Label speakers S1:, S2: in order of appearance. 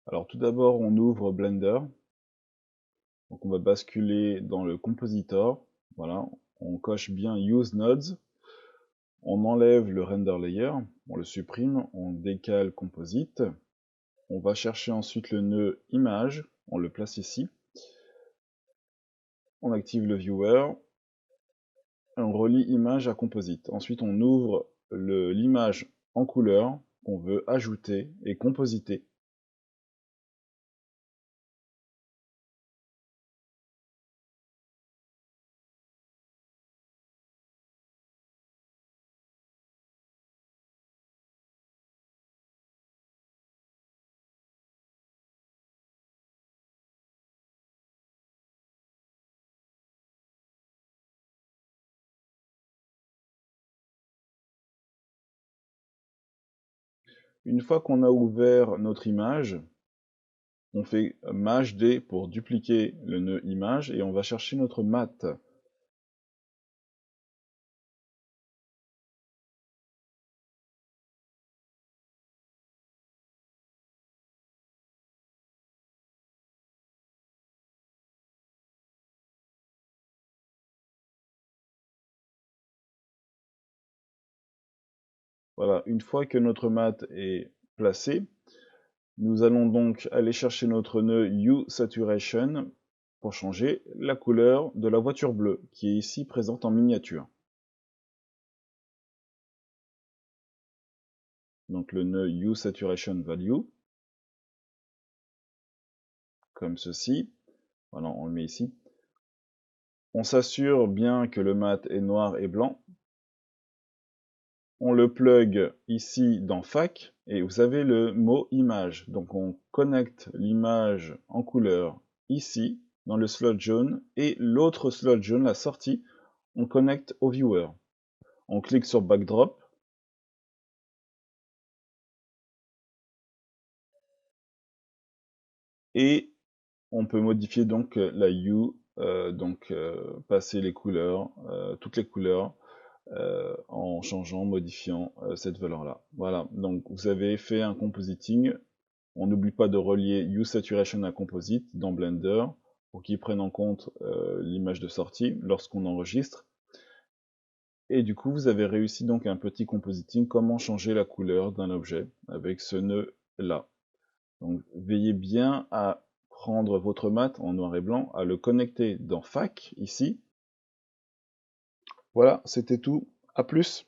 S1: Alors tout d'abord, on ouvre Blender. Donc on va basculer dans le compositor. Voilà, on coche bien Use Nodes. On enlève le render layer, on le supprime, on décale composite. On va chercher ensuite le nœud image, on le place ici. On active le viewer. On relie image à composite. Ensuite, on ouvre l'image en couleur qu'on veut ajouter et compositer. Une fois qu'on a ouvert notre image, on fait Maj D pour dupliquer le nœud image et on va chercher notre matte. Voilà, une fois que notre matte est placée, nous allons donc aller chercher notre nœud Hue Saturation pour changer la couleur de la voiture bleue, qui est ici présente en miniature. Donc le nœud Hue Saturation Value, comme ceci. Voilà, on le met ici. On s'assure bien que le mat est noir et blanc. On le plug ici dans FAC, et vous avez le mot image. Donc on connecte l'image en couleur ici, dans le slot jaune, et l'autre slot jaune, la sortie, on connecte au viewer. On clique sur Backdrop. Et on peut modifier donc la hue, passer les couleurs, toutes les couleurs, en changeant, modifiant cette valeur-là. Voilà, donc vous avez fait un compositing. On n'oublie pas de relier Hue Saturation à Composite dans Blender pour qu'il prenne en compte l'image de sortie lorsqu'on enregistre. Et du coup, vous avez réussi donc un petit compositing, comment changer la couleur d'un objet avec ce nœud-là. Donc veillez bien à prendre votre mat en noir et blanc, à le connecter dans FAC, ici. Voilà, c'était tout. À plus.